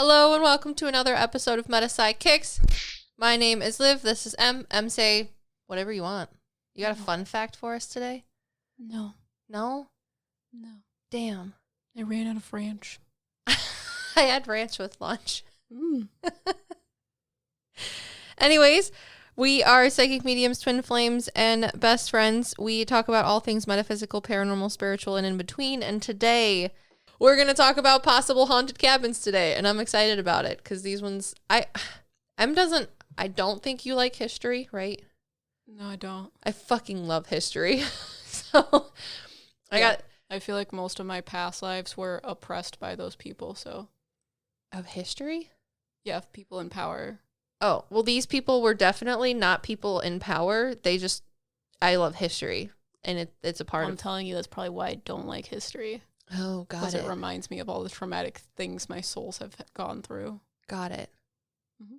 Hello and welcome to another episode of Metasci Kicks. My name is Liv. This is M. M, say whatever you want. You got a fun fact for us today? No. No? No. Damn. I ran out of ranch. I had ranch with lunch. Anyways, we are psychic mediums, twin flames, and best friends. We talk about all things metaphysical, paranormal, spiritual, and in between. And today, we're going to talk about possible haunted cabins today. And I'm excited about it because these ones, I don't think you like history, right? No, I don't. I fucking love history. So I feel like most of my past lives were oppressed by those people, so. Of history? Yeah, people in power. Oh, well, these people were definitely not people in power. I love history, and it's a part of... I'm telling you, that's probably why I don't like history. Oh, got it. Because it reminds me of all the traumatic things my souls have gone through. Got it. Mm-hmm.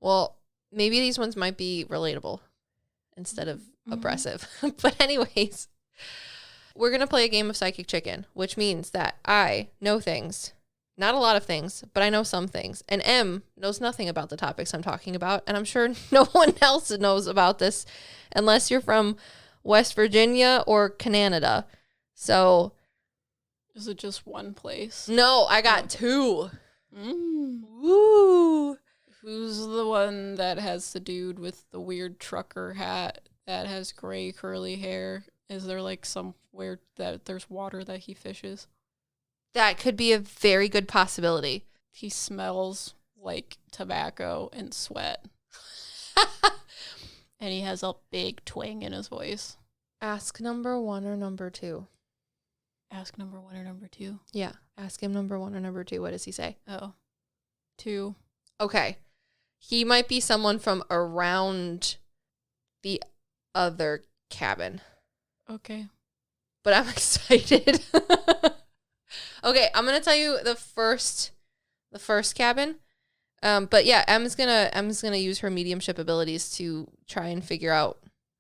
Well, maybe these ones might be relatable instead of oppressive. But anyways, we're going to play a game of Psychic Chicken, which means that I know things. Not a lot of things, but I know some things. And M knows nothing about the topics I'm talking about. And I'm sure no one else knows about this unless you're from West Virginia or Canada. So... Is it just one place? No, I got two. Woo! Who's the one that has the dude with the weird trucker hat that has gray curly hair? Is there like somewhere that there's water that he fishes? That could be a very good possibility. He smells like tobacco and sweat. And he has a big twang in his voice. Ask number one or number two. Ask number one or number two? Yeah, ask him number one or number two. What does he say? Oh, two. Okay. He might be someone from around the other cabin. Okay. But I'm excited. Okay, I'm gonna tell you the first cabin. But yeah, Em's gonna use her mediumship abilities to try and figure out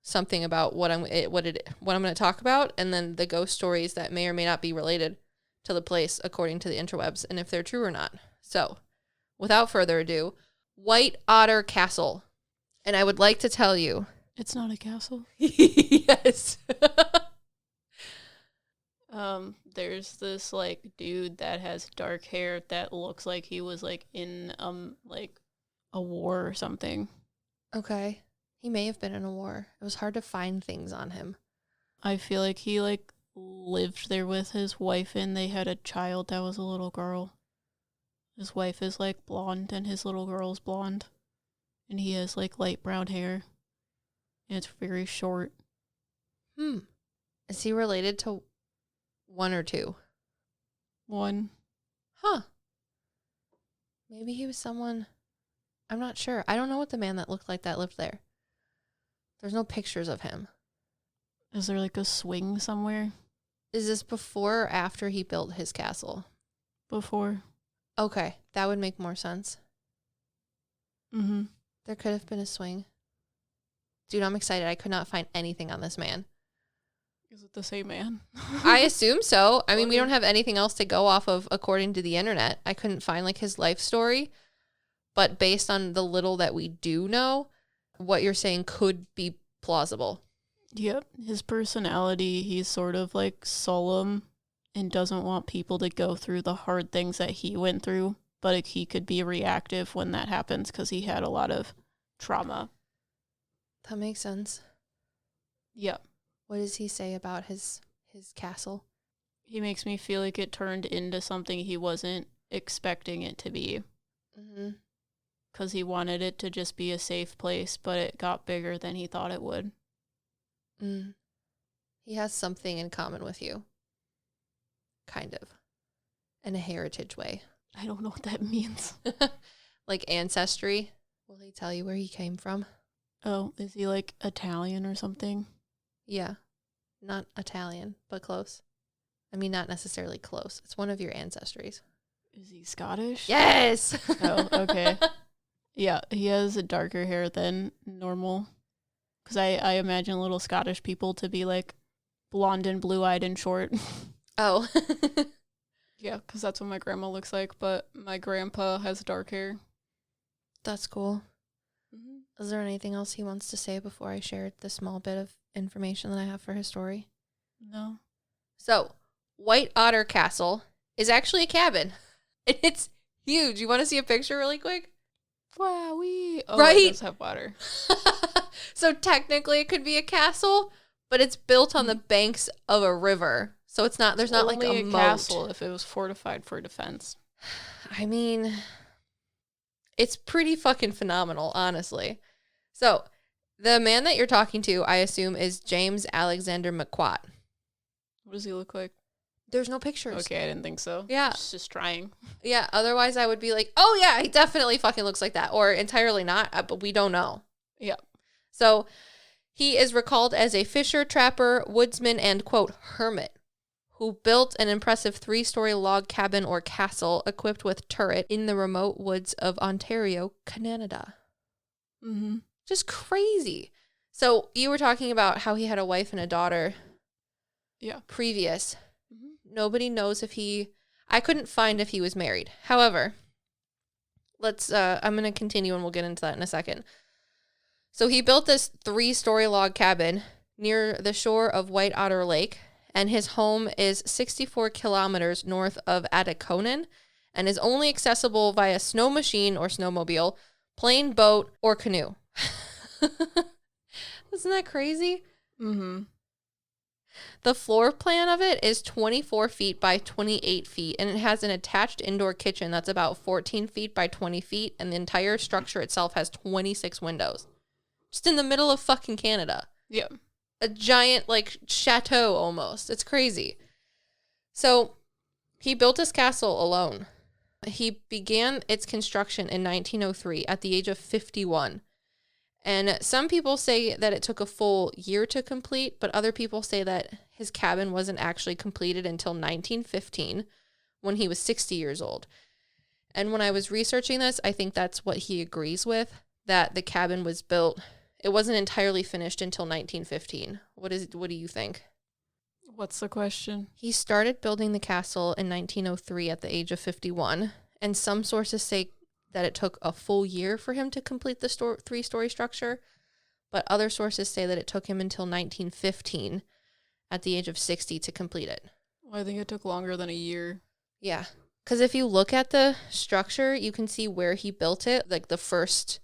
something about what I'm gonna talk about, and then the ghost stories that may or may not be related to the place according to the interwebs, and if they're true or not. So, without further ado, White Otter Castle, and I would like to tell you, it's not a castle. Yes. There's this like dude that has dark hair that looks like he was like in like a war or something. Okay. He may have been in a war. It was hard to find things on him. I feel like he like lived there with his wife and they had a child that was a little girl. His wife is like blonde and his little girl's blonde. And he has like light brown hair. And it's very short. Is he related to one or two? One. Huh. Maybe he was someone... I'm not sure. I don't know what the man that looked like that lived there. There's no pictures of him. Is there like a swing somewhere? Is this before or after he built his castle? Before. Okay, that would make more sense. Mm-hmm. There could have been a swing. Dude, I'm excited. I could not find anything on this man. Is it the same man? I assume so. I mean, we don't have anything else to go off of according to the internet. I couldn't find like his life story. But based on the little that we do know, what you're saying could be plausible. Yep. His personality, he's sort of like solemn and doesn't want people to go through the hard things that he went through. But he could be reactive when that happens because he had a lot of trauma. That makes sense. Yep. What does he say about his castle? He makes me feel like it turned into something he wasn't expecting it to be. Mm-hmm. Because he wanted it to just be a safe place, but it got bigger than he thought it would. He has something in common with you. Kind of. In a heritage way. I don't know what that means. Like ancestry. Will he tell you where he came from? Oh, is he like Italian or something? Yeah. Not Italian, but close. I mean, not necessarily close. It's one of your ancestries. Is he Scottish? Yes! Oh, okay. Yeah, he has a darker hair than normal. Because I imagine little Scottish people to be like blonde and blue-eyed and short. Oh. Yeah, because that's what my grandma looks like, but my grandpa has dark hair. That's cool. Mm-hmm. Is there anything else he wants to say before I share the small bit of information that I have for his story? No. So, White Otter Castle is actually a cabin. It's huge. You want to see a picture really quick? Wow, right? It does have water. So technically it could be a castle, but it's built on the banks of a river. So it's not, there's not like a moat. Castle if it was fortified for defense. I mean, it's pretty fucking phenomenal, honestly. So the man that you're talking to, I assume, is James Alexander McQuat. What does he look like? There's no pictures. Okay, I didn't think so. Yeah. Just trying. Yeah, otherwise I would be like, oh yeah, he definitely fucking looks like that. Or entirely not, but we don't know. Yeah. So he is recalled as a fisher, trapper, woodsman, and, quote, hermit, who built an impressive 3-story log cabin or castle equipped with turret in the remote woods of Ontario, Canada. Mm-hmm. Just crazy. So you were talking about how he had a wife and a daughter. Yeah. Previous. Nobody knows if I couldn't find if he was married. However, I'm going to continue and we'll get into that in a second. So he built this 3-story log cabin near the shore of White Otter Lake, and his home is 64 kilometers north of Atikonan and is only accessible via snow machine or snowmobile, plane, boat, or canoe. Isn't that crazy? Mm-hmm. The floor plan of it is 24 feet by 28 feet, and it has an attached indoor kitchen that's about 14 feet by 20 feet, and the entire structure itself has 26 windows. Just in the middle of fucking Canada. Yeah. A giant, like, chateau almost. It's crazy. So, he built his castle alone. He began its construction in 1903 at the age of 51. And some people say that it took a full year to complete, but other people say that his cabin wasn't actually completed until 1915 when he was 60 years old. And when I was researching this, I think that's what he agrees with, that the cabin was built. It wasn't entirely finished until 1915. What do you think? What's the question? He started building the castle in 1903 at the age of 51, and some sources say that it took a full year for him to complete the 3-story structure, but other sources say that it took him until 1915 at the age of 60 to complete it. Well, I think it took longer than a year. Yeah, because if you look at the structure, you can see where he built it, like the first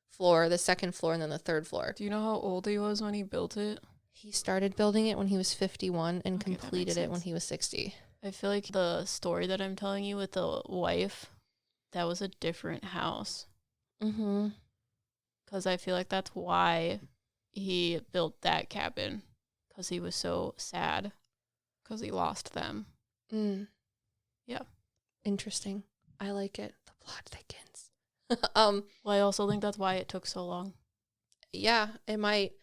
floor, the second floor, and then the third floor. Do you know how old he was when he built it? He started building it when he was 51 and completed it when he was 60. I feel like the story that I'm telling you with the wife, that was a different house. Mm-hmm. Because I feel like that's why he built that cabin. Because he was so sad. Because he lost them. Mm. Yeah. Interesting. I like it. The plot thickens. Well, I also think that's why it took so long. Yeah, it might.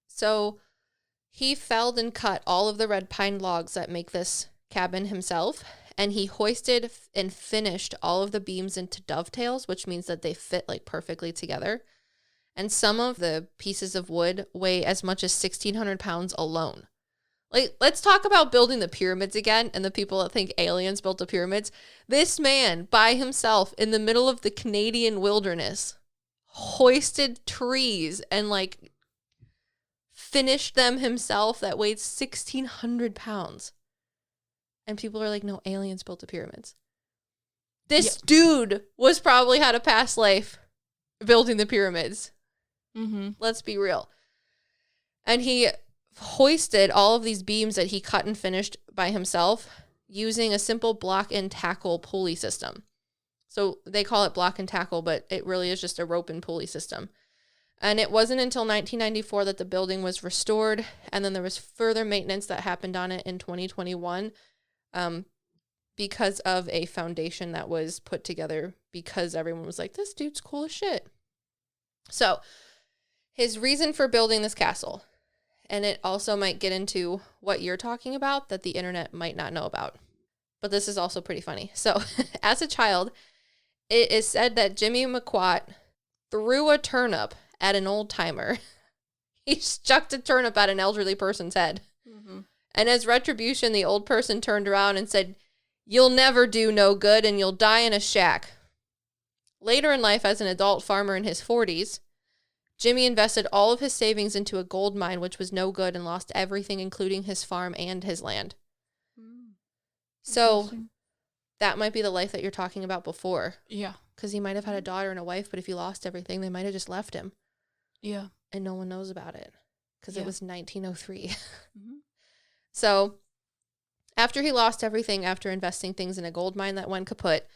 So he felled and cut all of the red pine logs that make this cabin himself, and he hoisted and finished all of the beams into dovetails, which means that they fit like perfectly together. And some of the pieces of wood weigh as much as 1,600 pounds alone. Like, let's talk about building the pyramids again and the people that think aliens built the pyramids. This man, by himself, in the middle of the Canadian wilderness, hoisted trees and, like, finished them himself that weighed 1,600 pounds. And people are like, no, aliens built the pyramids. This dude was probably had a past life building the pyramids. Mm-hmm. Let's be real. And he hoisted all of these beams that he cut and finished by himself using a simple block and tackle pulley system. So they call it block and tackle, but it really is just a rope and pulley system. And it wasn't until 1994 that the building was restored, and then there was further maintenance that happened on it in 2021 because of a foundation that was put together because everyone was like, this dude's cool as shit. So his reason for building this castle, and it also might get into what you're talking about that the internet might not know about. But this is also pretty funny. So, as a child, it is said that Jimmy McQuat threw a turnip at an old timer. He chucked a turnip at an elderly person's head. Mm-hmm. And as retribution, the old person turned around and said, You'll never do no good and you'll die in a shack. Later in life, as an adult farmer in his 40s, Jimmy invested all of his savings into a gold mine, which was no good, and lost everything, including his farm and his land. So that might be the life that you're talking about before. Yeah. Because he might have had a daughter and a wife, but if he lost everything, they might have just left him. Yeah. And no one knows about it because it was 1903. Mm-hmm. So after he lost everything, after investing things in a gold mine that went kaput,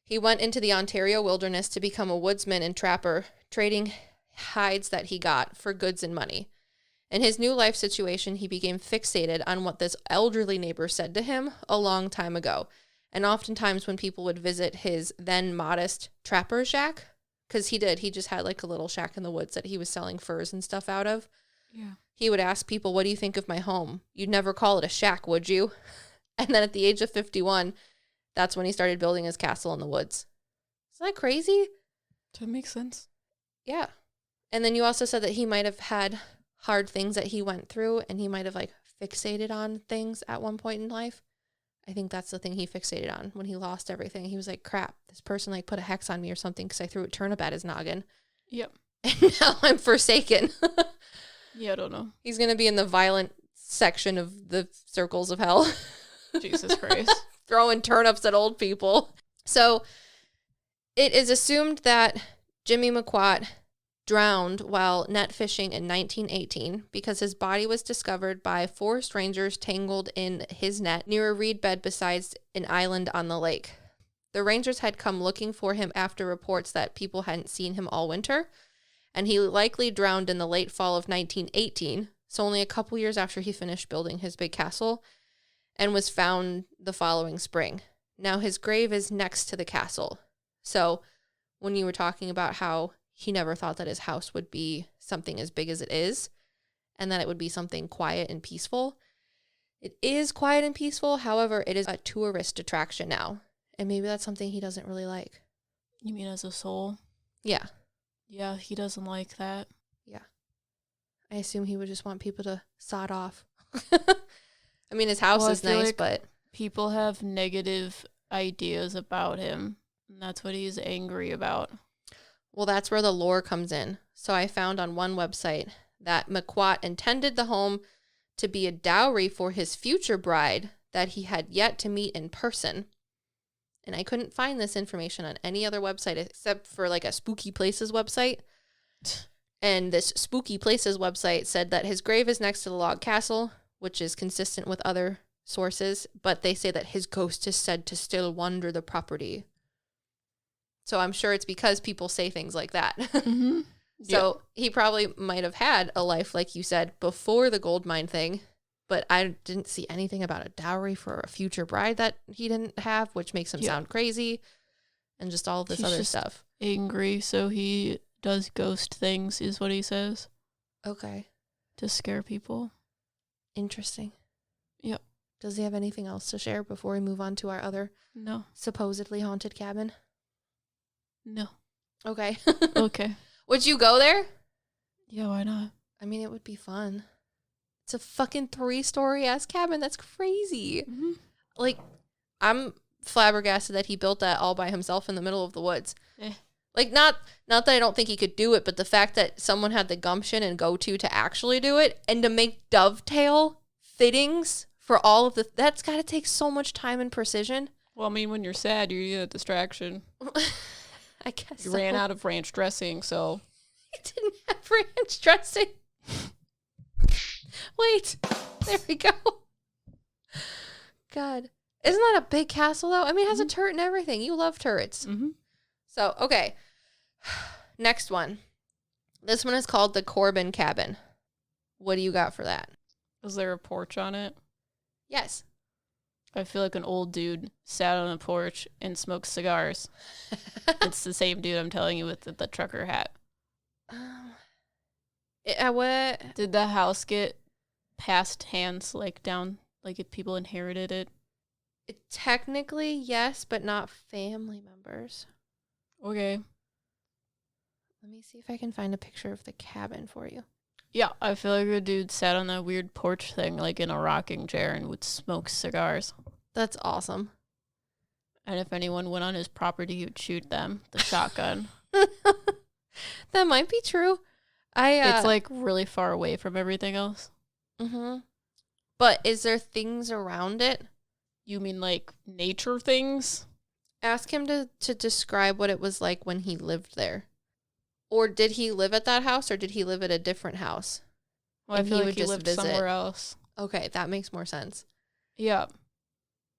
he went into the Ontario wilderness to become a woodsman and trapper, trading hides that he got for goods and money. In his new life situation, he became fixated on what this elderly neighbor said to him a long time ago. And oftentimes when people would visit his then modest trapper shack, because he just had like a little shack in the woods that he was selling furs and stuff out of. Yeah. He would ask people, what do you think of my home? You'd never call it a shack, would you? And then at the age of 51, that's when he started building his castle in the woods. Isn't that crazy? That makes sense. Yeah. And then you also said that he might have had hard things that he went through and he might have like fixated on things at one point in life. I think that's the thing he fixated on when he lost everything. He was like, crap, this person like put a hex on me or something because I threw a turnip at his noggin. Yep. And now I'm forsaken. Yeah, I don't know. He's going to be in the violent section of the circles of hell. Jesus Christ. Throwing turnips at old people. So it is assumed that Jimmy McQuat drowned while net fishing in 1918 because his body was discovered by 4 strangers tangled in his net near a reed bed beside an island on the lake. The rangers had come looking for him after reports that people hadn't seen him all winter, and he likely drowned in the late fall of 1918, so only a couple years after he finished building his big castle, and was found the following spring. Now his grave is next to the castle. So when you were talking about how he never thought that his house would be something as big as it is, and that it would be something quiet and peaceful, it is quiet and peaceful. However, it is a tourist attraction now, and maybe that's something he doesn't really like. You mean as a soul? Yeah. Yeah, he doesn't like that. Yeah. I assume he would just want people to sod off. I mean, his house is nice, but people have negative ideas about him, and that's what he's angry about. Well, that's where the lore comes in. So I found on one website that McQuat intended the home to be a dowry for his future bride that he had yet to meet in person. And I couldn't find this information on any other website except for like a Spooky Places website. And this Spooky Places website said that his grave is next to the log castle, which is consistent with other sources, but they say that his ghost is said to still wander the property. So I'm sure it's because people say things like that. Mm-hmm. So he probably might have had a life, like you said, before the gold mine thing, but I didn't see anything about a dowry for a future bride that he didn't have, which makes him sound crazy, and just all of this He's other just stuff. Angry, so he does ghost things, is what he says. Okay. To scare people. Interesting. Yep. Does he have anything else to share before we move on to our other supposedly haunted cabin? No. Okay. Okay. Would you go there? Yeah, why not? I mean, it would be fun. It's a fucking 3-story ass cabin. That's crazy. Mm-hmm. Like, I'm flabbergasted that he built that all by himself in the middle of the woods. Like, not that I don't think he could do it, but the fact that someone had the gumption and to actually do it and to make dovetail fittings for all of that's got to take so much time and precision. Well, I mean, when you're sad, you need a distraction. I guess you ran out of ranch dressing, so. He didn't have ranch dressing. Wait, there we go. God. Isn't that a big castle, though? I mean, it has a turret and everything. You love turrets. Mm-hmm. So, okay. Next one. This one is called the Corbin Cabin. What do you got for that? Is there a porch on it? Yes. I feel like an old dude sat on a porch and smoked cigars. It's the same dude I'm telling you with the trucker hat. What? Did the house get passed hands, like, down, like if people inherited it? Technically, yes, but not family members. Okay. Let me see if I can find a picture of the cabin for you. Yeah, I feel like a dude sat on that weird porch thing, like in a rocking chair, and would smoke cigars. That's awesome. And if anyone went on his property, he would shoot them. The shotgun. That might be true. It's like really far away from everything else. Mm-hmm. But is there things around it? You mean like nature things? Ask him to describe what it was like when he lived there. Or did he live at that house, or did he live at a different house? Well, I feel like he lived somewhere else. Okay, that makes more sense. Yeah.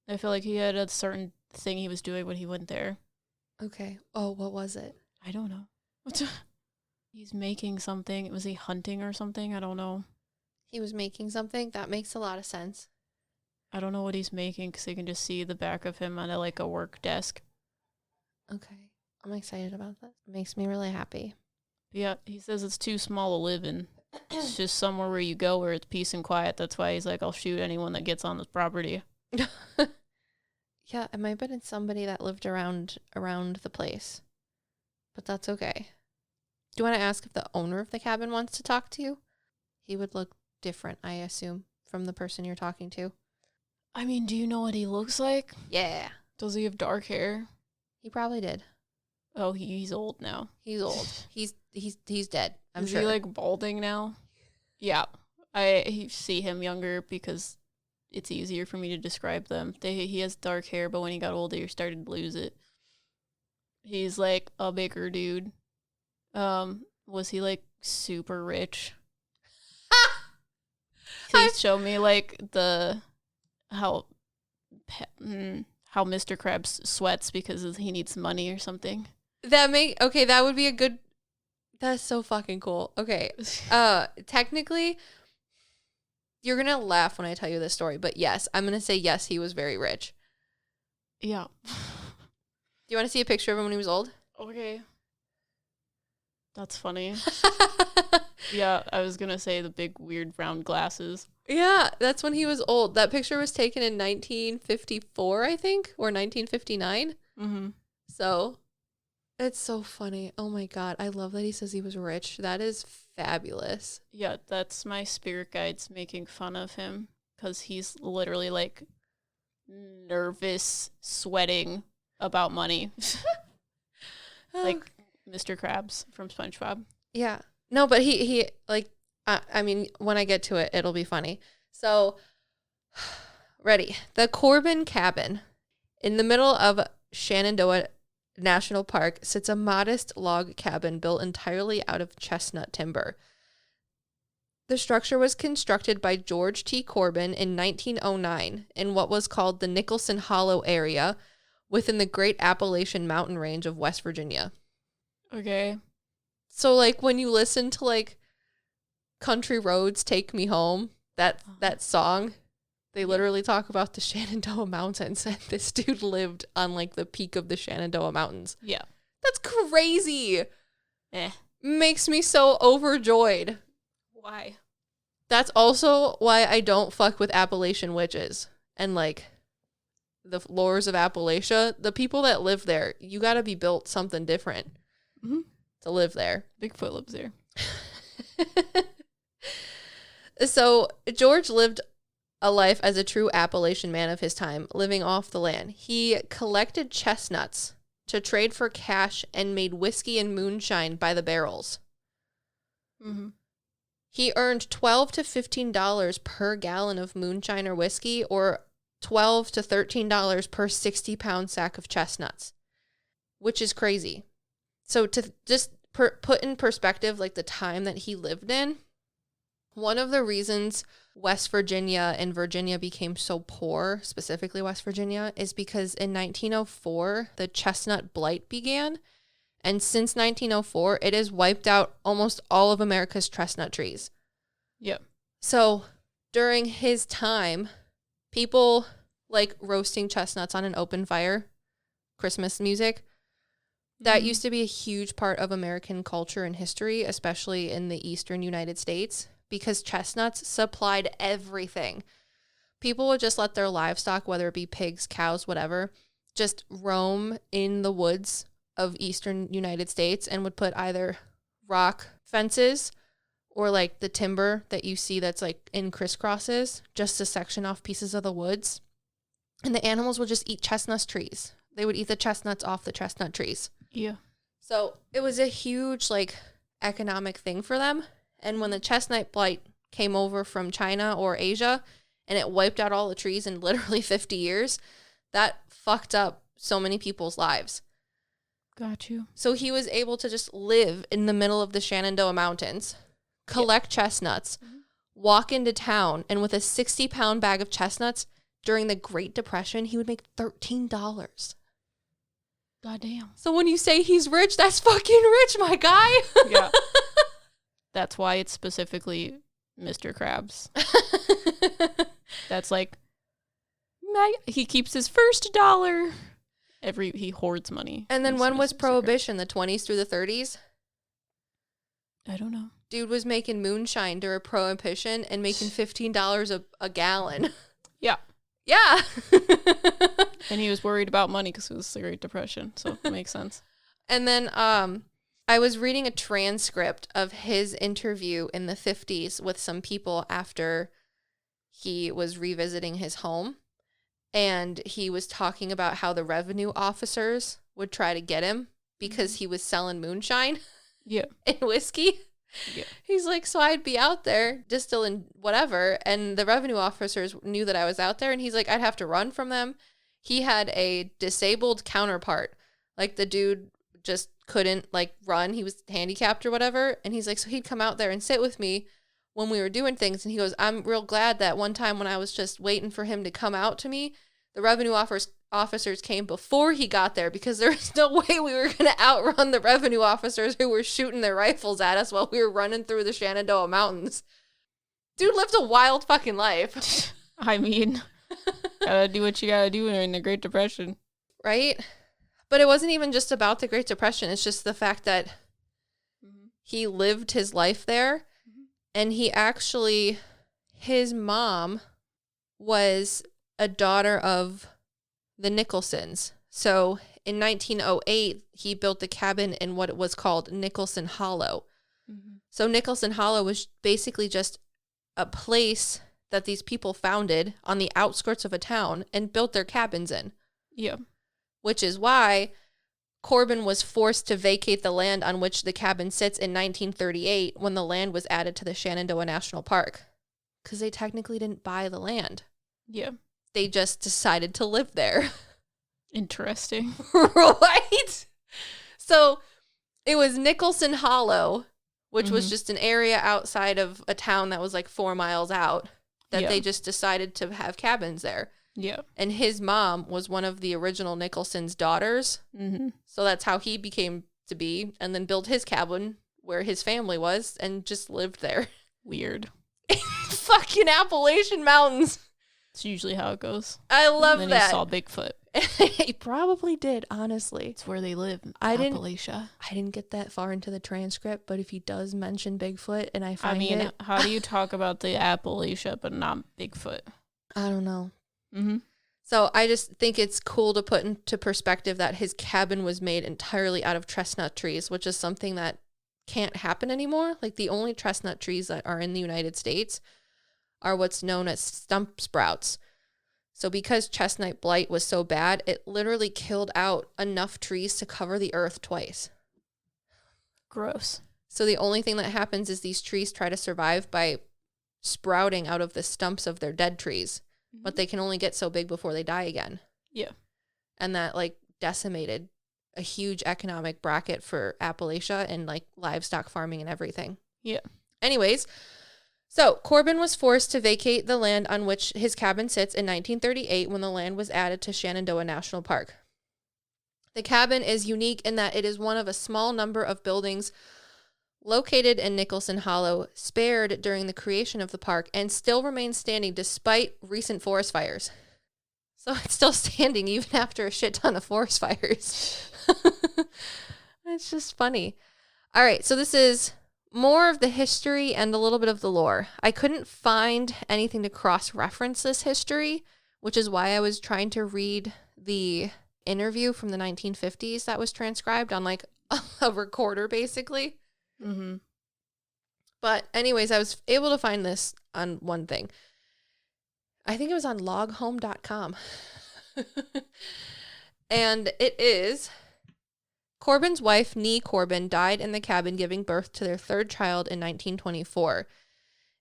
I feel like he had a certain thing he was doing when he went there. Okay. Oh, what was it? I don't know. He's making something. Was he hunting or something? I don't know. He was making something? That makes a lot of sense. I don't know what he's making because you can just see the back of him on a work desk. Okay. I'm excited about that. It makes me really happy. Yeah, he says it's too small to live in. It's just somewhere where you go where it's peace and quiet. That's why he's like, I'll shoot anyone that gets on this property. Yeah, it might have been somebody that lived around the place. But that's okay. Do you want to ask if the owner of the cabin wants to talk to you? He would look different, I assume, from the person you're talking to. I mean, do you know what he looks like? Yeah. Does he have dark hair? He probably did. Oh, he's old now. He's old. He's dead. I'm Is sure. he like balding now? Yeah. I see him younger because it's easier for me to describe them. He has dark hair, but when he got older, he started to lose it. He's like a bigger dude. Was he like super rich? Please show me like how Mr. Krabs sweats because he needs money or something. That would be a good. That's so fucking cool. Okay. Technically, you're gonna laugh when I tell you this story, but yes, I'm gonna say yes, he was very rich. Yeah. Do you want to see a picture of him when he was old? Okay. That's funny. Yeah, I was gonna say the big weird round glasses. Yeah, that's when he was old. That picture was taken in 1954, I think, or 1959. Mm-hmm. So, it's so funny. Oh my God. I love that he says he was rich. That is fabulous. Yeah, that's my spirit guides making fun of him because he's literally like nervous, sweating about money. Like Mr. Krabs from SpongeBob. Yeah. No, but he like, I mean, when I get to it, it'll be funny. So, ready. The Corbin Cabin. In the middle of Shenandoah National Park sits a modest log cabin built entirely out of chestnut timber. The structure was constructed by George T. Corbin in 1909 in what was called the Nicholson Hollow area within the Great Appalachian Mountain Range of West Virginia. Okay. So, like, when you listen to, like, Country Roads Take Me Home, that song, they literally talk about the Shenandoah Mountains, and this dude lived on, like, the peak of the Shenandoah Mountains. Yeah. That's crazy. Makes me so overjoyed. Why? That's also why I don't fuck with Appalachian witches and, like, the lores of Appalachia. The people that live there, you gotta be built something different to live there. Bigfoot lives there. So George lived a life as a true Appalachian man of his time, living off the land. He collected chestnuts to trade for cash and made whiskey and moonshine by the barrels. Mm-hmm. He earned $12 to $15 per gallon of moonshine or whiskey, or $12 to $13 per 60-pound sack of chestnuts, which is crazy. So to just put in perspective, like, the time that he lived in, one of the reasons West Virginia and Virginia became so poor, specifically West Virginia, is because in 1904, the chestnut blight began. And since 1904, it has wiped out almost all of America's chestnut trees. Yep. So during his time, people like roasting chestnuts on an open fire, Christmas music, that used to be a huge part of American culture and history, especially in the eastern United States, because chestnuts supplied everything. People would just let their livestock, whether it be pigs, cows, whatever, just roam in the woods of eastern United States and would put either rock fences or like the timber that you see that's like in crisscrosses just to section off pieces of the woods. And the animals would just eat chestnut trees. They would eat the chestnuts off the chestnut trees. Yeah. So it was a huge, like, economic thing for them. And when the chestnut blight came over from China or Asia and it wiped out all the trees in literally 50 years, that fucked up so many people's lives. Got you. So he was able to just live in the middle of the Shenandoah Mountains, collect chestnuts, walk into town, and with a 60-pound bag of chestnuts during the Great Depression, he would make $13. Goddamn. So when you say he's rich, that's fucking rich, my guy. Yeah. That's why it's specifically Mr. Krabs. That's like, he keeps his first dollar. He hoards money. And then when was Prohibition? The 20s through the 30s? I don't know. Dude was making moonshine during Prohibition and making $15 a gallon. Yeah. Yeah. And he was worried about money because it was the Great Depression, so it makes sense. And then I was reading a transcript of his interview in the 50s with some people after he was revisiting his home. And he was talking about how the revenue officers would try to get him because he was selling moonshine and whiskey. Yeah. He's like, so I'd be out there distilling whatever, and the revenue officers knew that I was out there, and he's like, I'd have to run from them. He had a disabled counterpart. Like, the dude just couldn't, like, run. He was handicapped or whatever, and he's like, so he'd come out there and sit with me when we were doing things, and he goes, I'm real glad that one time when I was just waiting for him to come out to me, the revenue officers came before he got there, because there was no way we were going to outrun the revenue officers who were shooting their rifles at us while we were running through the Shenandoah Mountains. Dude lived a wild fucking life. I mean, gotta do what you gotta do during the Great Depression. Right? But it wasn't even just about the Great Depression. It's just the fact that he lived his life there. And he actually, his mom was a daughter of the Nicholsons. So in 1908, he built the cabin in what was called Nicholson Hollow. So Nicholson Hollow was basically just a place that these people founded on the outskirts of a town and built their cabins in. Yeah. Which is why Corbin was forced to vacate the land on which the cabin sits in 1938 when the land was added to the Shenandoah National Park. Because they technically didn't buy the land. Yeah. They just decided to live there. Interesting. Right? So it was Nicholson Hollow, which was just an area outside of a town that was like 4 miles out, that they just decided to have cabins there. Yeah. And his mom was one of the original Nicholson's daughters. So that's how he became to be, and then built his cabin where his family was and just lived there. Weird. Fucking Appalachian Mountains. It's usually how it goes. I love and then that. He saw Bigfoot. He probably did, honestly. It's where they live, Appalachia. I didn't get that far into the transcript, but if he does mention Bigfoot and I find it... how do you talk about the Appalachia but not Bigfoot? I don't know. So I just think it's cool to put into perspective that his cabin was made entirely out of chestnut trees, which is something that can't happen anymore. Like, the only chestnut trees that are in the United States are what's known as stump sprouts. So because chestnut blight was so bad, it literally killed out enough trees to cover the earth twice. Gross. So the only thing that happens is these trees try to survive by sprouting out of the stumps of their dead trees, but they can only get so big before they die again. Yeah. And that, like, decimated a huge economic bracket for Appalachia and, like, livestock farming and everything. Yeah. Anyways, so Corbin was forced to vacate the land on which his cabin sits in 1938 when the land was added to Shenandoah National Park. The cabin is unique in that it is one of a small number of buildings located in Nicholson Hollow, spared during the creation of the park, and still remains standing despite recent forest fires. So it's still standing even after a shit ton of forest fires. It's just funny. All right, so this is more of the history and a little bit of the lore. I couldn't find anything to cross-reference this history, which is why I was trying to read the interview from the 1950s that was transcribed on, like, a recorder, basically. But anyways, I was able to find this on one thing. I think it was on loghome.com. And it is Corbin's wife, Nee Corbin, died in the cabin giving birth to their third child in 1924.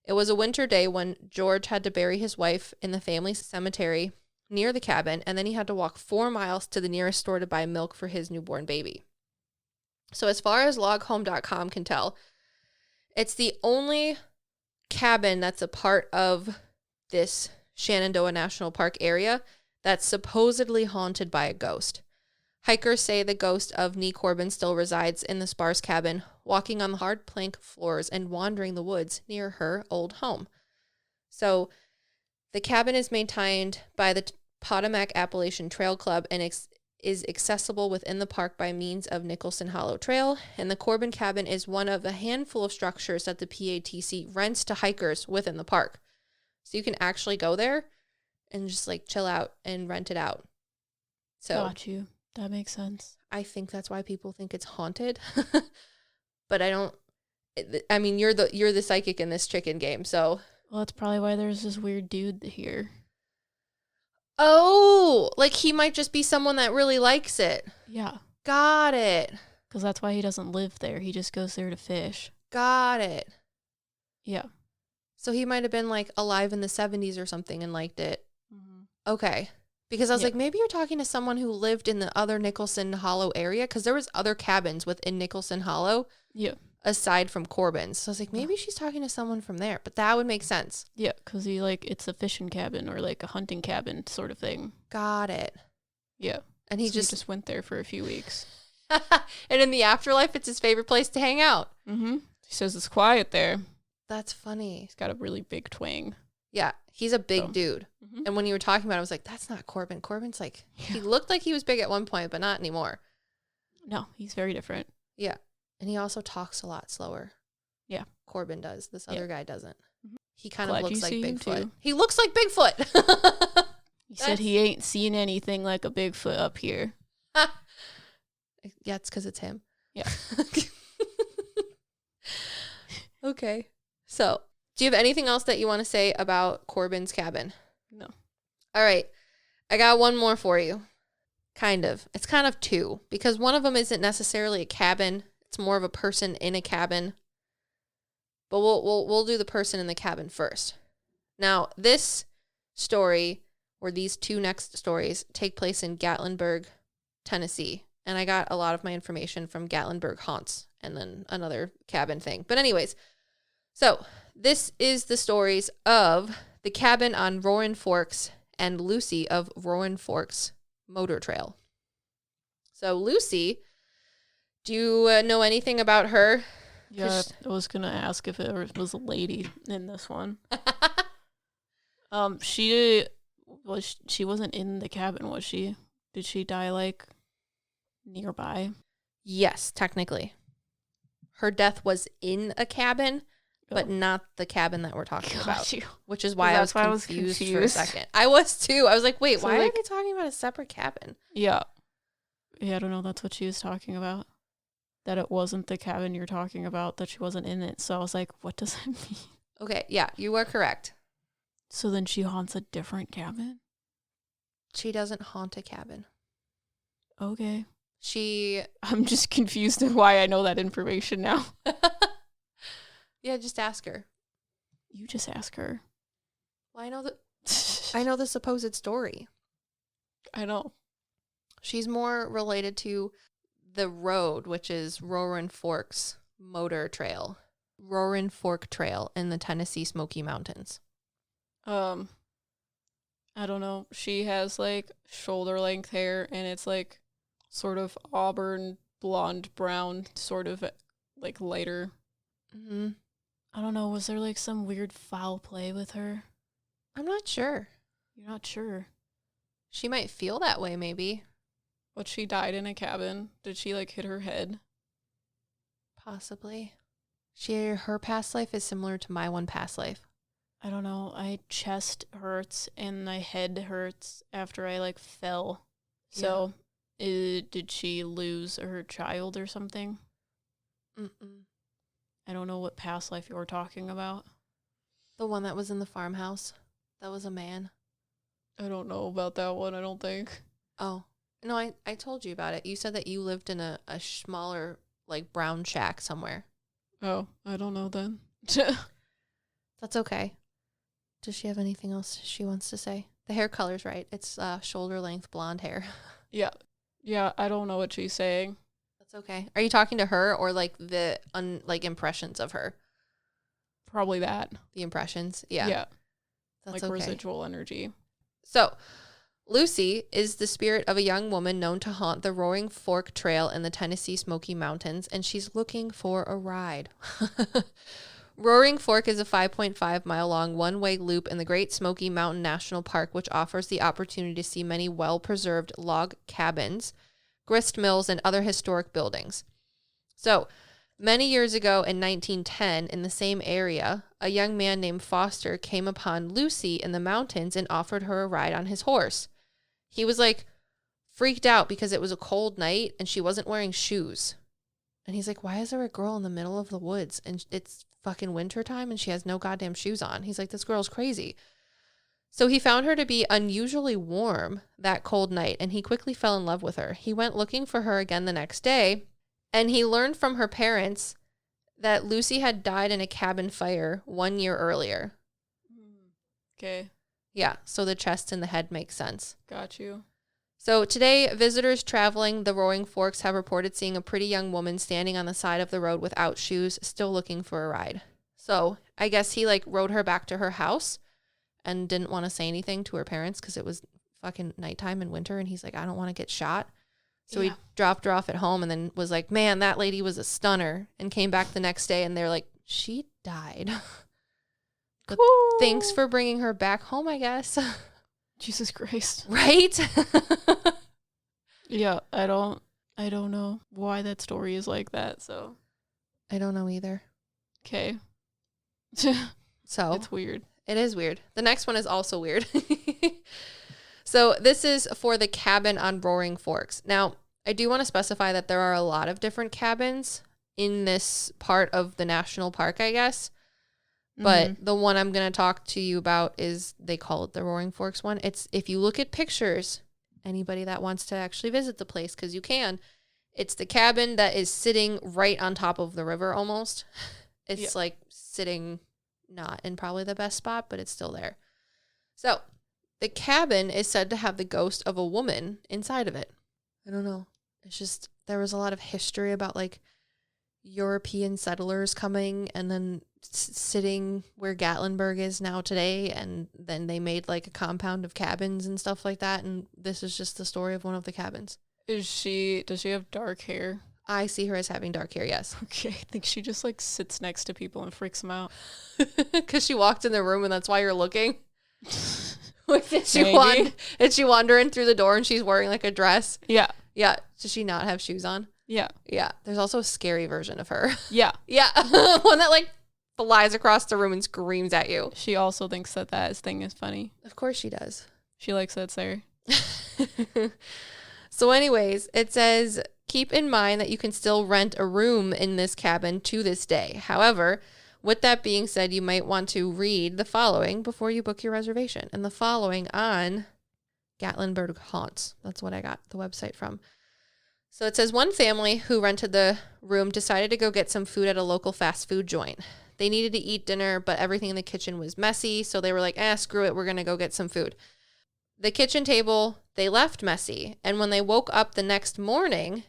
It was a winter day when George had to bury his wife in the family cemetery near the cabin, and then he had to walk 4 miles to the nearest store to buy milk for his newborn baby. So as far as loghome.com can tell, it's the only cabin that's a part of this Shenandoah National Park area that's supposedly haunted by a ghost. Hikers say the ghost of Nee Corbin still resides in the sparse cabin, walking on the hard plank floors and wandering the woods near her old home. So the cabin is maintained by the Potomac Appalachian Trail Club and is accessible within the park by means of Nicholson Hollow Trail, and the Corbin Cabin is one of a handful of structures that the PATC rents to hikers within the park. So you can actually go there and just like chill out and rent it out. So Got you. That makes sense. I think that's why people think it's haunted. But I mean, you're the psychic in this chicken game, so. Well, that's probably why there's this weird dude here. Oh, like he might just be someone that really likes it. Yeah. Got it. Because that's why he doesn't live there. He just goes there to fish. Got it. Yeah. So he might have been like alive in the 70s or something and liked it. Mm-hmm. Okay. Because I was like, maybe you're talking to someone who lived in the other Nicholson Hollow area, because there was other cabins within Nicholson Hollow. Yeah. Aside from Corbin's. So I was like, maybe she's talking to someone from there, but that would make sense. Yeah, because it's a fishing cabin or like a hunting cabin sort of thing. Got it. Yeah. And he so just went there for a few weeks. And in the afterlife, it's his favorite place to hang out. Mm-hmm. He says it's quiet there. That's funny. He's got a really big twang. Yeah, he's a big dude. Mm-hmm. And when you were talking about it, I was like, that's not Corbin. Corbin's like, he looked like he was big at one point, but not anymore. No, he's very different. Yeah. And he also talks a lot slower. Yeah. Corbin does. This other guy doesn't. Mm-hmm. He kind of looks like Bigfoot. Too. He looks like Bigfoot. He said he ain't seen anything like a Bigfoot up here. Yeah, it's because it's him. Yeah. Okay. So, do you have anything else that you want to say about Corbin's cabin? No. All right. I got one more for you. Kind of. It's kind of two, because one of them isn't necessarily a cabin. It's more of a person in a cabin. But we'll do the person in the cabin first. Now, this story, or these two next stories, take place in Gatlinburg, Tennessee. And I got a lot of my information from Gatlinburg Haunts and then another cabin thing. But anyways, so this is the stories of the cabin on Roaring Forks and Lucy of Roaring Forks Motor Trail. So Lucy, do you know anything about her? Yeah, I was going to ask if it was a lady in this one. She wasn't in the cabin, was she? Did she die like nearby? Yes, technically. Her death was in a cabin, but not the cabin that we're talking about. Which is why I was confused for a second. I was too. I was like, wait, why are they talking about a separate cabin? Yeah. Yeah, I don't know. That's what she was talking about. That it wasn't the cabin you're talking about, that she wasn't in it. So I was like, what does that mean? Okay, yeah, you are correct. So then she haunts a different cabin? She doesn't haunt a cabin. Okay. I'm just confused at why I know that information now. Yeah, just ask her. You just ask her. Well, I know the supposed story. I know. She's more related to the road, which is Roaring Forks Motor Trail. Roaring Fork Trail in the Tennessee Smoky Mountains. I don't know. She has like shoulder length hair and it's like sort of auburn, blonde, brown, sort of like lighter. Mm-hmm. I don't know. Was there like some weird foul play with her? I'm not sure. You're not sure? She might feel that way, maybe. But she died in a cabin. Did she like hit her head? Possibly. Her past life is similar to my one past life. I don't know. My chest hurts and my head hurts after I like fell. Yeah. So, did she lose her child or something? Mm-mm. I don't know what past life you're talking about. The one that was in the farmhouse. That was a man. I don't know about that one, I don't think. Oh. No, I told you about it. You said that you lived in a smaller, like, brown shack somewhere. Oh, I don't know then. That's okay. Does she have anything else she wants to say? The hair color's right. It's shoulder length blonde hair. Yeah. Yeah, I don't know what she's saying. That's okay. Are you talking to her or like the like impressions of her? Probably that. The impressions? Yeah. Yeah. That's like okay. residual energy. So, Lucy is the spirit of a young woman known to haunt the Roaring Fork Trail in the Tennessee Smoky Mountains, and she's looking for a ride. Roaring Fork is a 5.5-mile-long one-way loop in the Great Smoky Mountain National Park, which offers the opportunity to see many well-preserved log cabins, grist mills, and other historic buildings. So, many years ago in 1910, in the same area, a young man named Foster came upon Lucy in the mountains and offered her a ride on his horse. He was like freaked out because it was a cold night and she wasn't wearing shoes. And he's like, why is there a girl in the middle of the woods and it's fucking winter time and she has no goddamn shoes on? He's like, this girl's crazy. So he found her to be unusually warm that cold night and he quickly fell in love with her. He went looking for her again the next day and he learned from her parents that Lucy had died in a cabin fire 1 year earlier. Okay. Yeah, so the chest and the head make sense. Got you. So today, visitors traveling the Roaring Forks have reported seeing a pretty young woman standing on the side of the road without shoes, still looking for a ride. So I guess he like rode her back to her house and didn't want to say anything to her parents because it was fucking nighttime and winter. And he's like, I don't want to get shot. So he dropped her off at home and then was like, man, that lady was a stunner, and came back the next day and they're like, she died. But cool. Thanks for bringing her back home, I guess. Jesus Christ. Right? Yeah, I don't know why that story is like that, so. I don't know either. Okay. So. It's weird. It is weird. The next one is also weird. So this is for the cabin on Roaring Forks. Now, I do want to specify that there are a lot of different cabins in this part of the national park, I guess. But the one I'm going to talk to you about is, they call it the Roaring Forks one. It's, if you look at pictures, anybody that wants to actually visit the place, because you can, it's the cabin that is sitting right on top of the river almost. It's like sitting not in probably the best spot, but it's still there. So the cabin is said to have the ghost of a woman inside of it. I don't know. It's just, there was a lot of history about like European settlers coming and then sitting where Gatlinburg is now today, and then they made like a compound of cabins and stuff like that, and this is just the story of one of the cabins. Does she have dark hair? I see her as having dark hair, yes. Okay, I think she just like sits next to people and freaks them out. Because she walked in the room and that's why you're looking. Is she wandering through the door and she's wearing like a dress? Yeah. Yeah. Does she not have shoes on? Yeah. Yeah. There's also a scary version of her. Yeah. Yeah. One that like flies across the room and screams at you. She also thinks that thing is funny. Of course she does. She likes that, Sarah. So anyways, it says, keep in mind that you can still rent a room in this cabin to this day. However, with that being said, you might want to read the following before you book your reservation. And the following on Gatlinburg Haunts. That's what I got the website from. So it says, one family who rented the room decided to go get some food at a local fast food joint. They needed to eat dinner, but everything in the kitchen was messy. So they were like, screw it. We're going to go get some food. The kitchen table, they left messy. And when they woke up the next morning,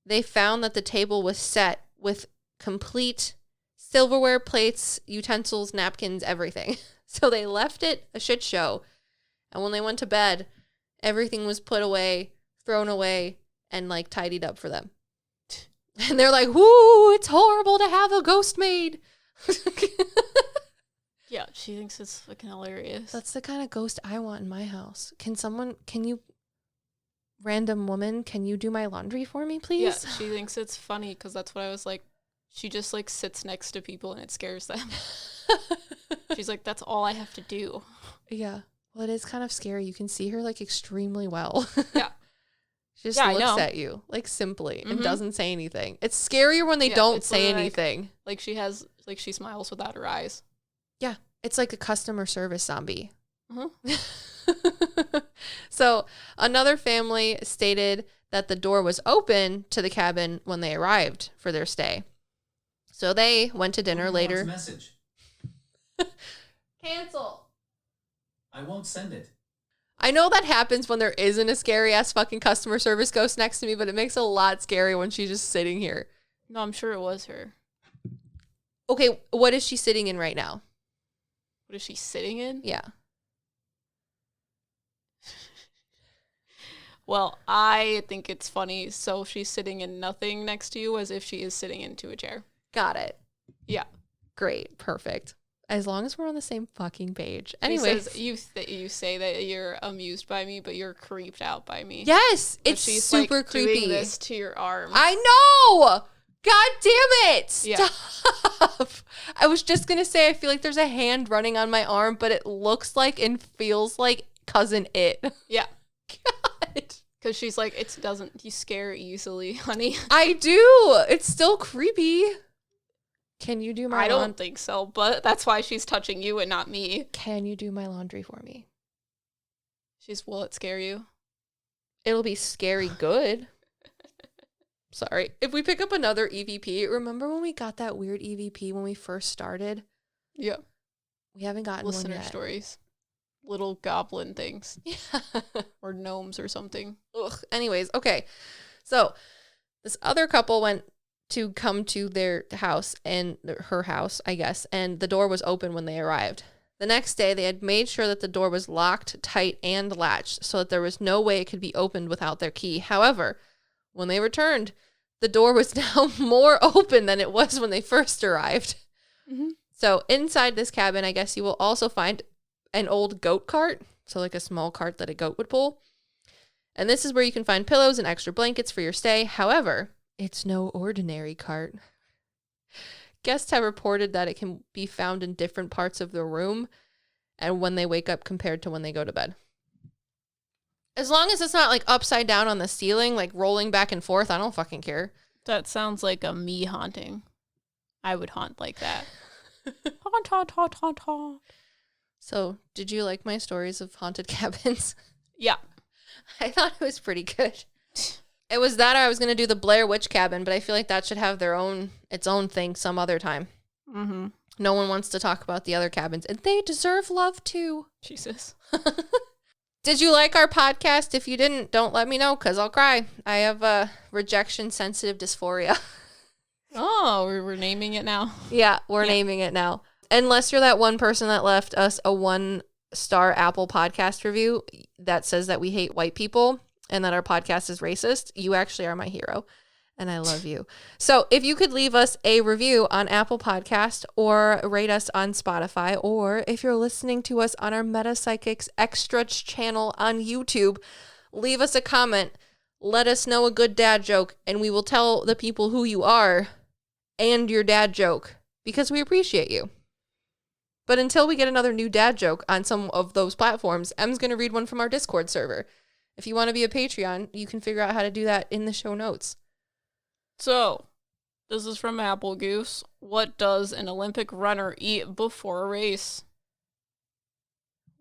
they found that the table was set with complete silverware, plates, utensils, napkins, everything. So they left it a shit show. And when they went to bed, everything was put away, thrown away, and like tidied up for them. And they're like, whoo, it's horrible to have a ghost maid. Yeah, she thinks it's fucking hilarious. That's the kind of ghost I want in my house. Random woman, can you do my laundry for me, please? Yeah, she thinks it's funny because that's what I was like. She just like sits next to people and it scares them. She's like, that's all I have to do. Yeah. Well, it is kind of scary. You can see her like extremely well. Yeah. She just looks at you like simply and doesn't say anything. It's scarier when they don't say anything. Like she smiles without her eyes. Yeah. It's like a customer service zombie. So another family stated that the door was open to the cabin when they arrived for their stay. So they went to dinner later. Message. Cancel. I won't send it. I know that happens when there isn't a scary ass fucking customer service ghost next to me, but it makes it a lot scary when she's just sitting here. No, I'm sure it was her. Okay, what is she sitting in right now? What is she sitting in? Yeah. Well, I think it's funny. So she's sitting in nothing next to you as if she is sitting into a chair. Got it. Yeah. Great. Perfect. As long as we're on the same fucking page. Anyways, Anyways. you say that you're amused by me, but you're creeped out by me. Yes, But it's she's super like creepy. doing this to your arm. I know. God damn it. Yeah. Stop. I was just going to say, I feel like there's a hand running on my arm, but it looks like and feels like Cousin It. Yeah. God. Because she's like, it doesn't, you scare easily, honey. I do. It's still creepy. Can you do my I don't think so, but that's why she's touching you and not me. Can you do my laundry for me? Will it scare you? It'll be scary good. Sorry. If we pick up another EVP, remember when we got that weird EVP when we first started? Yeah. We haven't gotten Listener one yet. stories. Little goblin things. Yeah. Or gnomes or something. Ugh. Anyways, okay. So this other couple went to come to their house and her house, I guess, and the door was open when they arrived. The next day, they had made sure that the door was locked, tight, and latched so that there was no way it could be opened without their key. However, when they returned, the door was now more open than it was when they first arrived. Mm-hmm. So inside this cabin, I guess you will also find an old goat cart, so like a small cart that a goat would pull. And this is where you can find pillows and extra blankets for your stay. However, it's no ordinary cart. Guests have reported that it can be found in different parts of the room and when they wake up compared to when they go to bed. As long as it's not like upside down on the ceiling, like rolling back and forth, I don't fucking care. That sounds like a me haunting. I would haunt like that. Haunt, haunt, haunt, haunt, haunt. So, did you like my stories of haunted cabins? Yeah. I thought it was pretty good. It was that or I was going to do the Blair Witch Cabin, but I feel like that should have its own thing some other time. Mm-hmm. No one wants to talk about the other cabins, and they deserve love too. Jesus. Did you like our podcast? If you didn't, don't let me know because I'll cry. I have rejection-sensitive dysphoria. Oh, we're naming it now. Yeah, we're naming it now. Unless you're that one person that left us a 1-star Apple podcast review that says that we hate white people and that our podcast is racist, you actually are my hero, and I love you. So if you could leave us a review on Apple Podcast or rate us on Spotify, or if you're listening to us on our Meta Psychics Extra channel on YouTube, leave us a comment. Let us know a good dad joke, and we will tell the people who you are and your dad joke because we appreciate you. But until we get another new dad joke on some of those platforms, Em's going to read one from our Discord server. If you want to be a Patreon, you can figure out how to do that in the show notes. So, this is from Apple Goose. What does an Olympic runner eat before a race?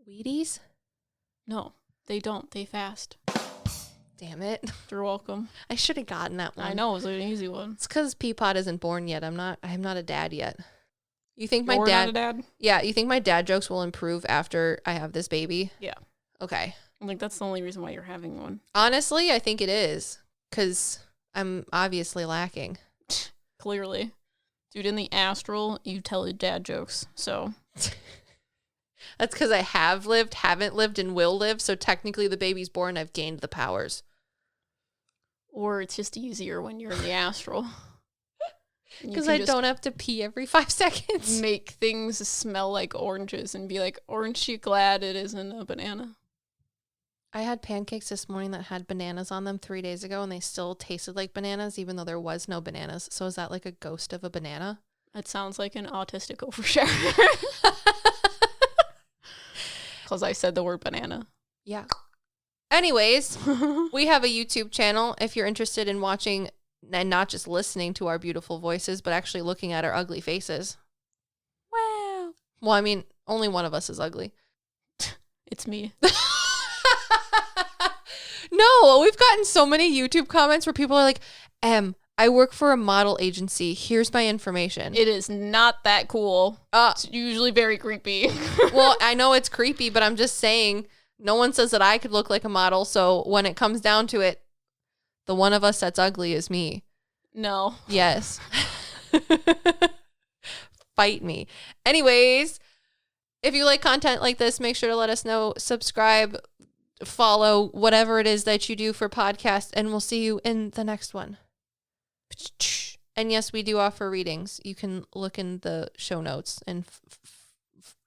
Wheaties? No, they don't. They fast. Damn it. You're welcome. I should have gotten that one. I know, it was an easy one. It's because Peapod isn't born yet. I'm not a dad yet. You think You're my dad... not a dad? Yeah, you think my dad jokes will improve after I have this baby? Yeah. Okay. I think that's the only reason why you're having one. Honestly, I think it is. Because I'm obviously lacking. Clearly. Dude, in the astral, you tell dad jokes, so... That's because I have lived, haven't lived, and will live, so technically the baby's born, I've gained the powers. Or it's just easier when you're in the astral. Because I don't have to pee every 5 seconds. Make things smell like oranges and be like, aren't you glad it isn't a banana? I had pancakes this morning that had bananas on them 3 days ago, and they still tasted like bananas, even though there was no bananas. So is that like a ghost of a banana? It sounds like an autistic overshare. Because I said the word banana. Yeah. Anyways, we have a YouTube channel if you're interested in watching and not just listening to our beautiful voices, but actually looking at our ugly faces. Wow. Well, I mean, only one of us is ugly. It's me. No, we've gotten so many YouTube comments where people are like, I work for a model agency. Here's my information. It is not that cool. It's usually very creepy. Well, I know it's creepy, but I'm just saying no one says that I could look like a model. So when it comes down to it, the one of us that's ugly is me. No. Yes. Fight me. Anyways, if you like content like this, make sure to let us know. Subscribe, follow, whatever it is that you do for podcasts, and we'll see you in the next one. And yes, we do offer readings. You can look in the show notes and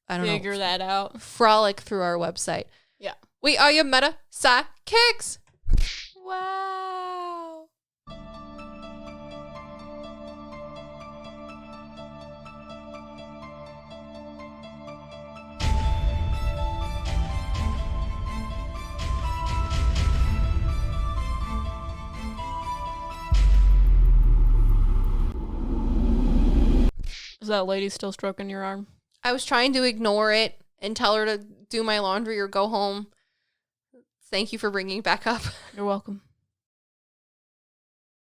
figure that out. Frolic through our website. Yeah. We are your meta sidekicks. Wow. Is that lady still stroking your arm? I was trying to ignore it and tell her to do my laundry or go home. Thank you for bringing it back up. You're welcome.